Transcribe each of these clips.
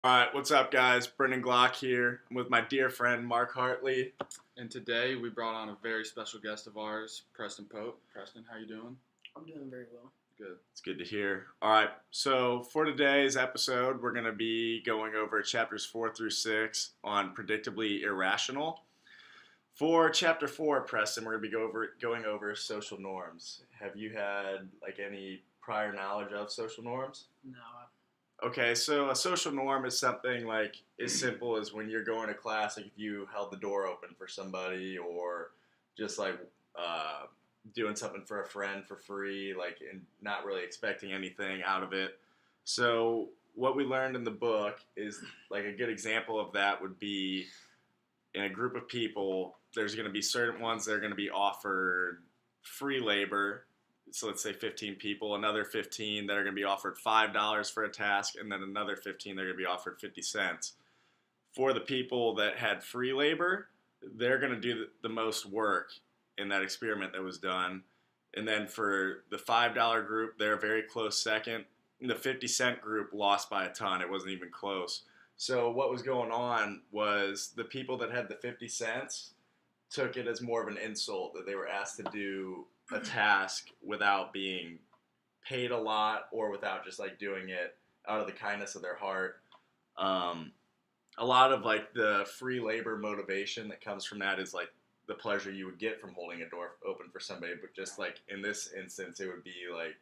All right, what's up, guys? Brendan Glock here. I'm with my dear friend Mark Hartley. And today we brought on a very special guest of ours, Preston Pope. Preston, how you doing? I'm doing very well. Good. It's good to hear. All right, so for today's episode, we're going to be going over chapters 4 through 6 on Predictably Irrational. For chapter 4, Preston, we're going to be going over social norms. Have you had any prior knowledge of social norms? No, Okay, so a social norm is something as simple as when you're going to class, if you held the door open for somebody, or just doing something for a friend for free, and not really expecting anything out of it. So what we learned in the book is a good example of that would be in a group of people, there's going to be certain ones that are going to be offered free labor. So let's say 15 people, another 15 that are going to be offered $5 for a task, and then another 15 they're going to be offered 50 cents. For the people that had free labor, they're going to do the most work in that experiment that was done. And then for the $5 group, they're a very close second. And the 50-cent group lost by a ton. It wasn't even close. So what was going on was the people that had the 50 cents took it as more of an insult that they were asked to do a task without being paid a lot, or without just doing it out of the kindness of their heart. A lot of the free labor motivation that comes from that is the pleasure you would get from holding a door open for somebody, but just in this instance it would be like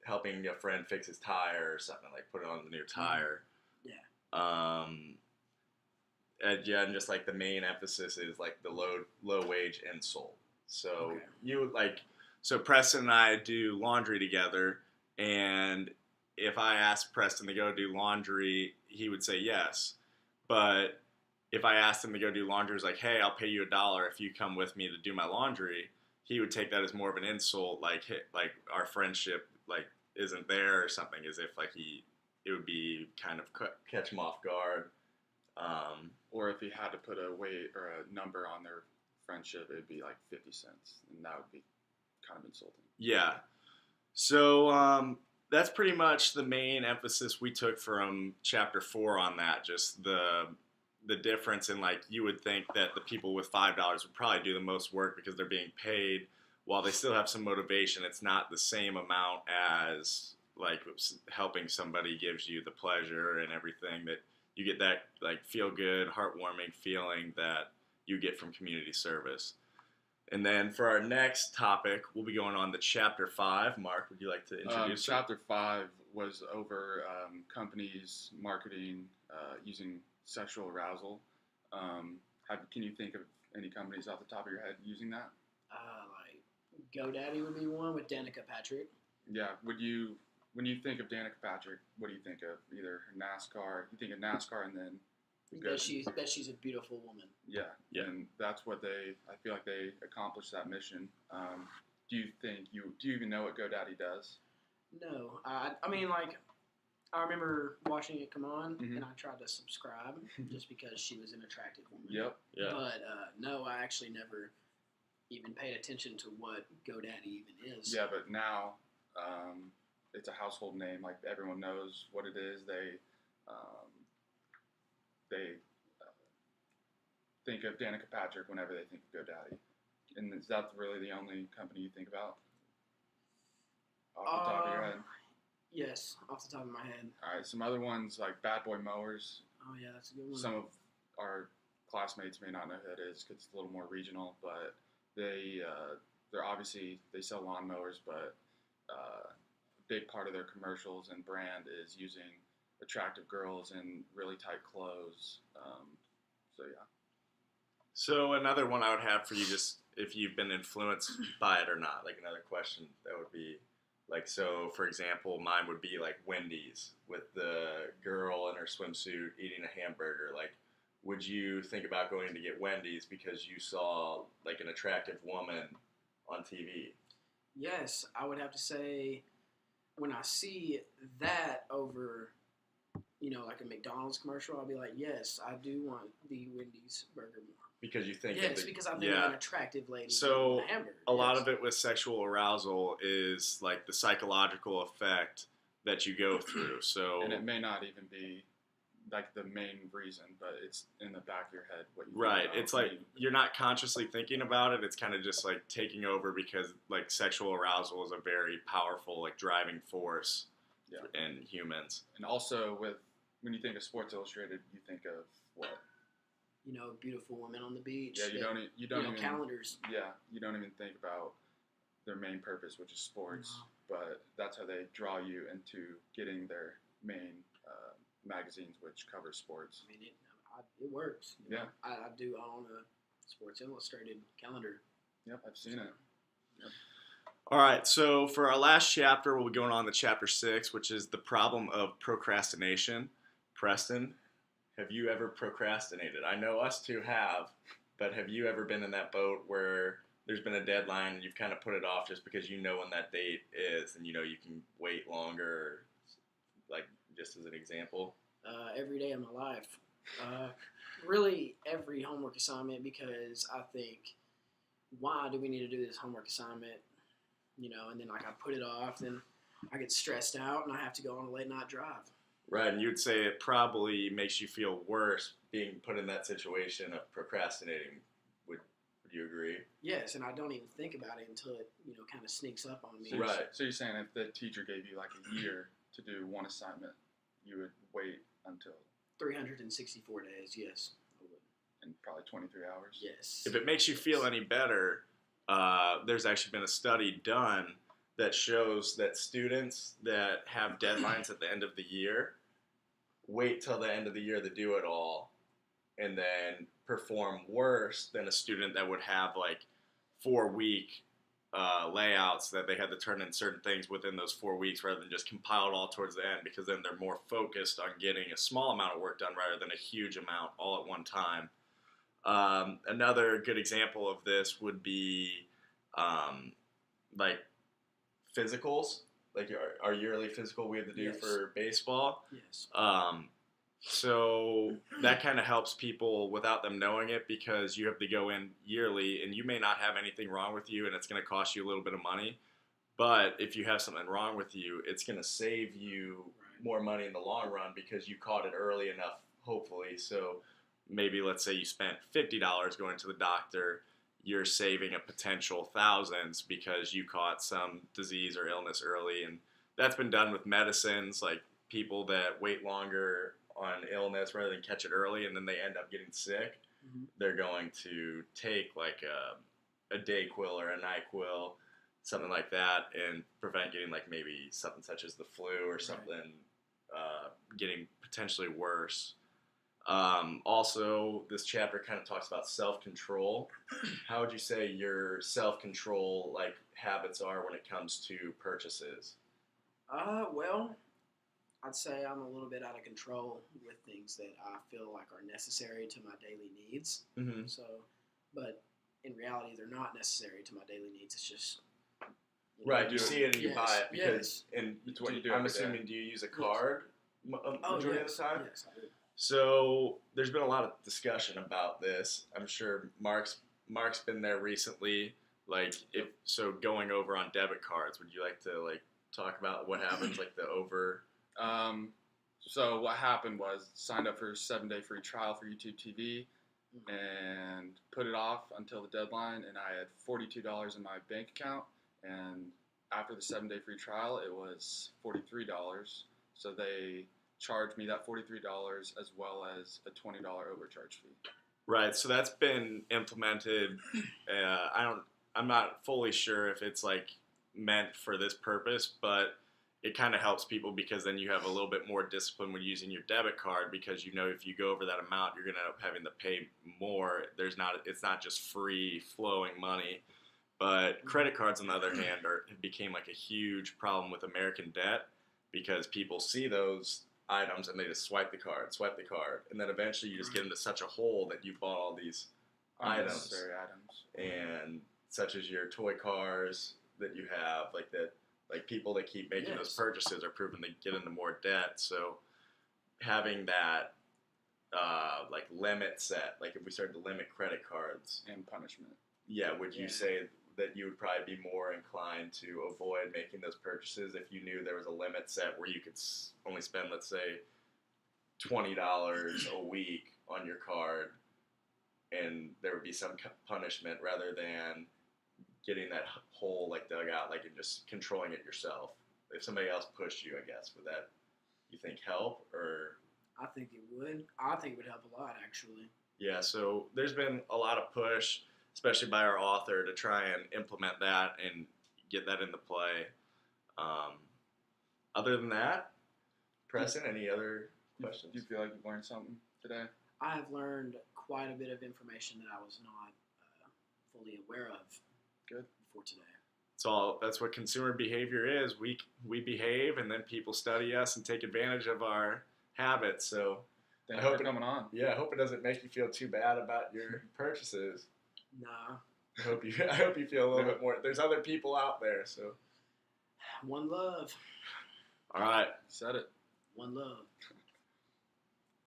helping a friend fix his tire or something, put it on the new tire. And just the main emphasis is the low wage insult. So Okay. So Preston and I do laundry together, and if I asked Preston to go do laundry, he would say yes. But if I asked him to go do laundry, it was hey, I'll pay you $1 if you come with me to do my laundry, he would take that as more of an insult, our friendship isn't there or something, as if it would be kind of catch him off guard. Or if he had to put a weight or a number on their friendship, it'd be 50 cents, and that would be kind of insulting. Yeah. So that's pretty much the main emphasis we took from chapter 4 on that. Just the difference in you would think that the people with $5 would probably do the most work because they're being paid, while they still have some motivation. It's not the same amount as helping somebody gives you the pleasure and everything that you get, that feel good, heartwarming feeling that you get from community service. And then for our next topic, we'll be going on to chapter 5. Mark, would you like to introduce it? Chapter 5 was over companies marketing using sexual arousal. Can you think of any companies off the top of your head using that? GoDaddy would be one with Danica Patrick. Yeah. When you think of Danica Patrick, what do you think of? Either NASCAR. You think of NASCAR, and then That she's a beautiful woman. Yeah. And that's what I feel like they accomplished that mission. Do you even know what GoDaddy does? No, I remember watching it come on, and I tried to subscribe just because she was an attractive woman. Yep. Yeah. But no, I actually never even paid attention to what GoDaddy even is. Yeah, but now it's a household name. Everyone knows what it is. They think of Danica Patrick whenever they think of GoDaddy. And is that really the only company you think about off the top of your head? Yes, off the top of my head. All right, some other ones like Bad Boy Mowers. Oh yeah, that's a good one. Some of our classmates may not know who that is because it's a little more regional, but they're obviously, they sell lawnmowers, but a big part of their commercials and brand is using attractive girls in really tight clothes. So yeah. So another one I would have for you, just if you've been influenced by it or not, another question that would be so for example, mine would be Wendy's with the girl in her swimsuit eating a hamburger. Would you think about going to get Wendy's because you saw an attractive woman on TV? Yes, I would have to say when I see that over, a McDonald's commercial, I'll be like, yes, I do want the Wendy's burger more. Because you think because I think of an attractive lady. So with a hamburger. a lot of it with sexual arousal is the psychological effect that you go through. So And it may not even be like the main reason, but it's in the back of your head what you think right, about it's when like you're not consciously thinking about it. It's kind of just like taking over because like sexual arousal is a very powerful like driving force Yeah. in humans. And also when you think of Sports Illustrated, you think of what? You know, beautiful women on the beach. Yeah, you don't even calendars. Yeah, you don't even think about their main purpose, which is sports. No. But that's how they draw you into getting their main magazines, which cover sports. I mean, it works. You know? Yeah. I do own a Sports Illustrated calendar. Yep, I've seen it. Yep. All right, so for our last chapter, we'll be going on to chapter 6, which is the problem of procrastination. Preston, have you ever procrastinated? I know us two have, but have you ever been in that boat where there's been a deadline and you've kind of put it off just because you know when that date is and you know you can wait longer, like just as an example? Every day of my life. Really, every homework assignment, because I think, why do we need to do this homework assignment? You know, and then like I put it off, then I get stressed out and I have to go on a late night drive. Right, and you'd say it probably makes you feel worse being put in that situation of procrastinating. Would you agree? Yes, and I don't even think about it until it, you know, kind of sneaks up on me. Right. So you're saying if the teacher gave you like a year to do one assignment, you would wait until 364 days, yes. I would. in probably 23 hours? Yes. If it makes you feel any better, there's actually been a study done that shows that students that have deadlines at the end of the year wait till the end of the year to do it all and then perform worse than a student that would have like 4-week layouts that they had to turn in certain things within those 4 weeks rather than just compile it all towards the end, because then they're more focused on getting a small amount of work done rather than a huge amount all at one time. Another good example of this would be like physicals, like our yearly physical we have to do Yes. for baseball. Yes. So that kind of helps people without them knowing it, because you have to go in yearly and you may not have anything wrong with you and it's going to cost you a little bit of money. But if you have something wrong with you, it's going to save you more money in the long run because you caught it early enough, hopefully. So maybe let's say you spent $50 going to the doctor, you're saving a potential thousands because you caught some disease or illness early. And that's been done with medicines, like people that wait longer on illness rather than catch it early and then they end up getting sick. Mm-hmm. They're going to take like a Dayquil or a NyQuil, something like that, and prevent getting like maybe something such as the flu or something getting potentially worse. Also, this chapter kind of talks about self-control. How would you say your self-control like habits are when it comes to purchases? Well, I'd say I'm a little bit out of control with things that I feel like are necessary to my daily needs. Mm-hmm. So, but in reality, they're not necessary to my daily needs. It's just Right, you see it and you Yes, buy it because, yes. and It's what you do I'm every day. assuming, do you use a card majority of the time? Yes, I do. So there's been a lot of discussion about this. I'm sure Mark's been there recently. Like, if so, going over on debit cards, would you like to like talk about what happens, like the over? So what happened was signed up for a 7-day free trial for YouTube TV and put it off until the deadline, and I had $42 in my bank account, and after the 7-day free trial it was $43, so they charged me that $43 as well as a $20 overcharge fee. Right, so that's been implemented. I'm not fully sure if it's like meant for this purpose, but it kind of helps people because then you have a little bit more discipline when using your debit card, because you know if you go over that amount, you're going to end up having to pay more. It's not just free flowing money. But credit cards, on the other hand, became like a huge problem with American debt, because people see those items and they just swipe the card, and then eventually you just get into such a hole that you bought all these items, Unnecessary items. and such as your toy cars that you have, like that. Like people that keep making those purchases are proven to get into more debt. So having that like limit set, like if we started to limit credit cards And punishment. yeah, would you say that you would probably be more inclined to avoid making those purchases if you knew there was a limit set where you could only spend, let's say, $20 a week on your card, and there would be some punishment rather than getting that hole like dug out, like and just controlling it yourself. If somebody else pushed you, I guess, would that, you think, help? Or I think it would. I think it would help a lot, actually. yeah, so there's been a lot of push, especially by our author, to try and implement that and get that into play. Other than that, Preston, any other questions? Do you feel like you've learned something today? I have learned quite a bit of information that I was not fully aware of. Good. For today. That's what consumer behavior is. We behave, and then people study us and take advantage of our habits. So Thanks I hope for coming on. yeah, I hope it doesn't make you feel too bad about your purchases. Nah. I hope you feel a little bit more. There's other people out there, so One love. all right. Said it. One love.